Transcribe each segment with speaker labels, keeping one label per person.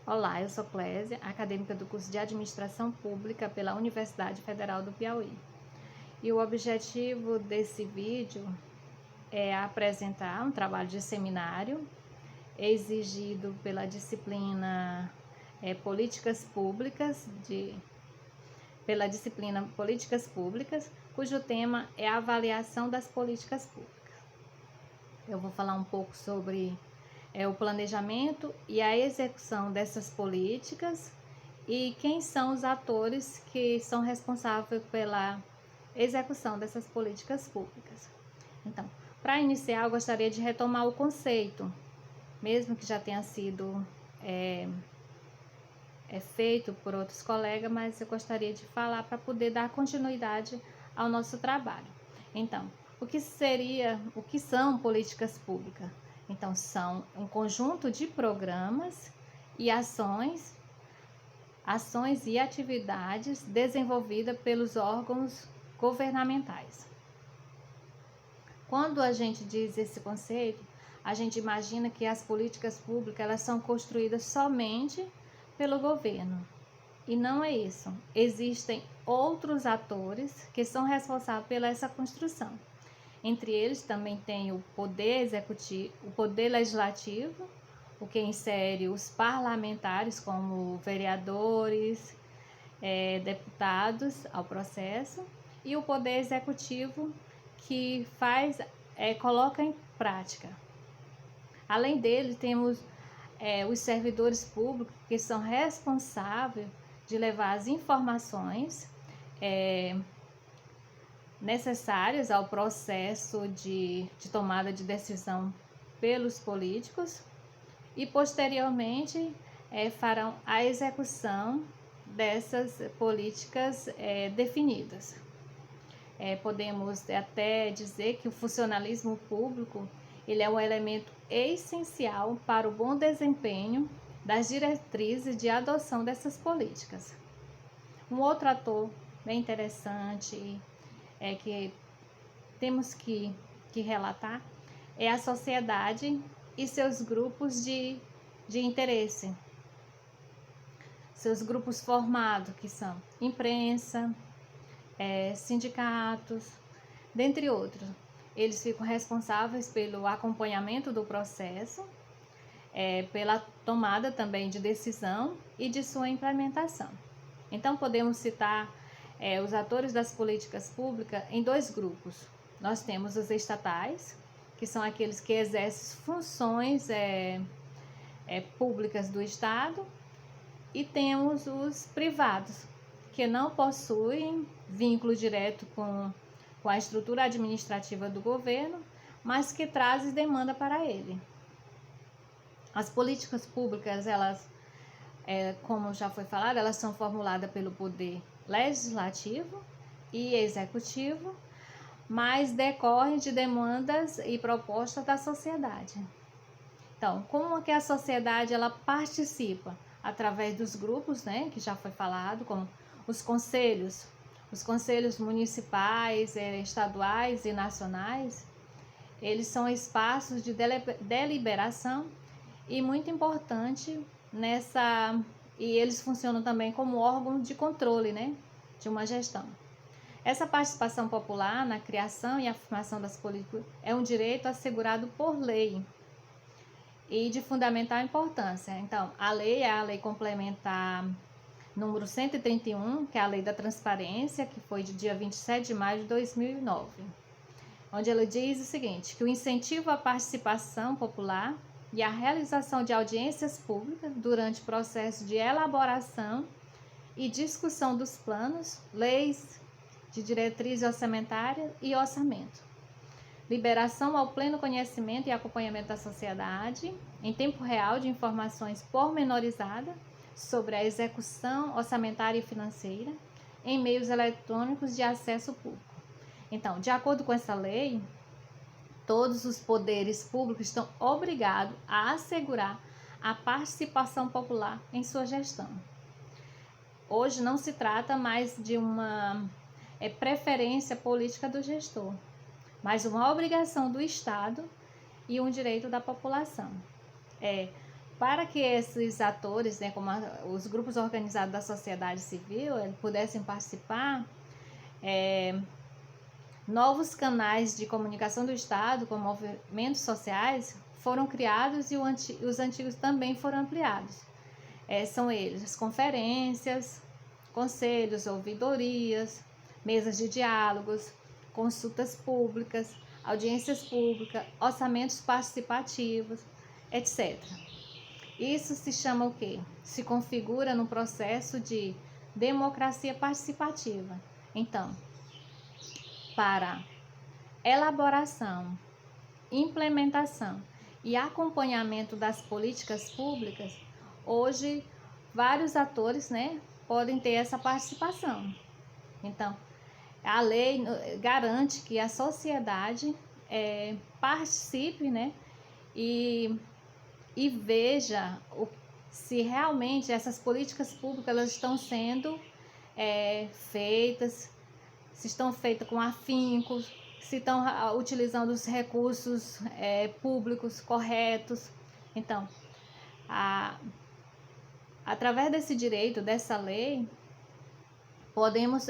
Speaker 1: Olá, eu sou Clésia, acadêmica do curso de Administração Pública pela Universidade Federal do Piauí. E o objetivo desse vídeo é apresentar um trabalho de seminário exigido pela disciplina Políticas Públicas, cujo tema é a avaliação das políticas públicas. Eu vou falar um pouco sobre o planejamento e a execução dessas políticas e quem são os atores que são responsáveis pela execução dessas políticas públicas. Então, para iniciar, eu gostaria de retomar o conceito, mesmo que já tenha sido feito por outros colegas, mas eu gostaria de falar para poder dar continuidade ao nosso trabalho. Então, o que são políticas públicas? Então, são um conjunto de programas e ações e atividades desenvolvidas pelos órgãos governamentais. Quando a gente diz esse conceito, a gente imagina que as políticas públicas elas são construídas somente pelo governo. E não é isso. Existem outros atores que são responsáveis pela essa construção. Entre eles também tem o poder executivo, o poder legislativo, o que insere os parlamentares como vereadores, deputados ao processo, e o poder executivo que coloca em prática. Além dele, temos os servidores públicos que são responsáveis de levar as informações necessárias ao processo de tomada de decisão pelos políticos e posteriormente farão a execução dessas políticas definidas. Podemos até dizer que o funcionalismo público ele é um elemento essencial para o bom desempenho das diretrizes de adoção dessas políticas. Um outro ator bem interessante que temos que relatar é a sociedade e seus grupos de interesse. Seus grupos formados, que são imprensa, sindicatos, dentre outros. Eles ficam responsáveis pelo acompanhamento do processo, pela tomada também de decisão e de sua implementação. Então, podemos citar os atores das políticas públicas em dois grupos. Nós temos os estatais, que são aqueles que exercem funções públicas do Estado, e temos os privados, que não possuem vínculo direto com a estrutura administrativa do governo, mas que trazem demanda para ele. As políticas públicas, elas, como já foi falado, elas são formuladas pelo poder legislativo e executivo, mas decorrem de demandas e propostas da sociedade. Então, como que a sociedade ela participa? Através dos grupos, que já foi falado, como os conselhos municipais, estaduais e nacionais. Eles são espaços de deliberação e muito importante e eles funcionam também como órgão de controle, de uma gestão. Essa participação popular na criação e afirmação das políticas é um direito assegurado por lei e de fundamental importância. Então, a lei é a lei complementar número 131, que é a Lei da Transparência, que foi de dia 27 de maio de 2009, onde ela diz o seguinte, que o incentivo à participação popular e a realização de audiências públicas durante o processo de elaboração e discussão dos planos, leis de diretriz orçamentária e orçamento. Liberação ao pleno conhecimento e acompanhamento da sociedade em tempo real de informações pormenorizadas sobre a execução orçamentária e financeira em meios eletrônicos de acesso público. Então, de acordo com essa lei, todos os poderes públicos estão obrigados a assegurar a participação popular em sua gestão. Hoje não se trata mais de uma preferência política do gestor, mas uma obrigação do Estado e um direito da população. para que esses atores, né, como os grupos organizados da sociedade civil, pudessem participar, novos canais de comunicação do Estado, com movimentos sociais, foram criados e os antigos também foram ampliados. São eles as conferências, conselhos, ouvidorias, mesas de diálogos, consultas públicas, audiências públicas, orçamentos participativos, etc. Isso se chama o quê? Se configura no processo de democracia participativa. Então, para elaboração, implementação e acompanhamento das políticas públicas, hoje vários atores, né, podem ter essa participação. Então, a lei garante que a sociedade participe, né, e veja se realmente essas políticas públicas elas estão sendo feitas, se estão feitas com afinco, se estão utilizando os recursos públicos corretos. Então, através desse direito, dessa lei, podemos,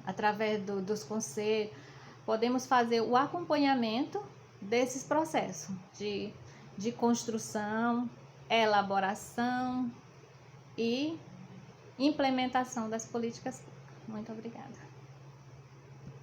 Speaker 1: através dos conselhos, podemos fazer o acompanhamento desses processos de construção, elaboração e implementação das políticas públicas. Muito obrigada.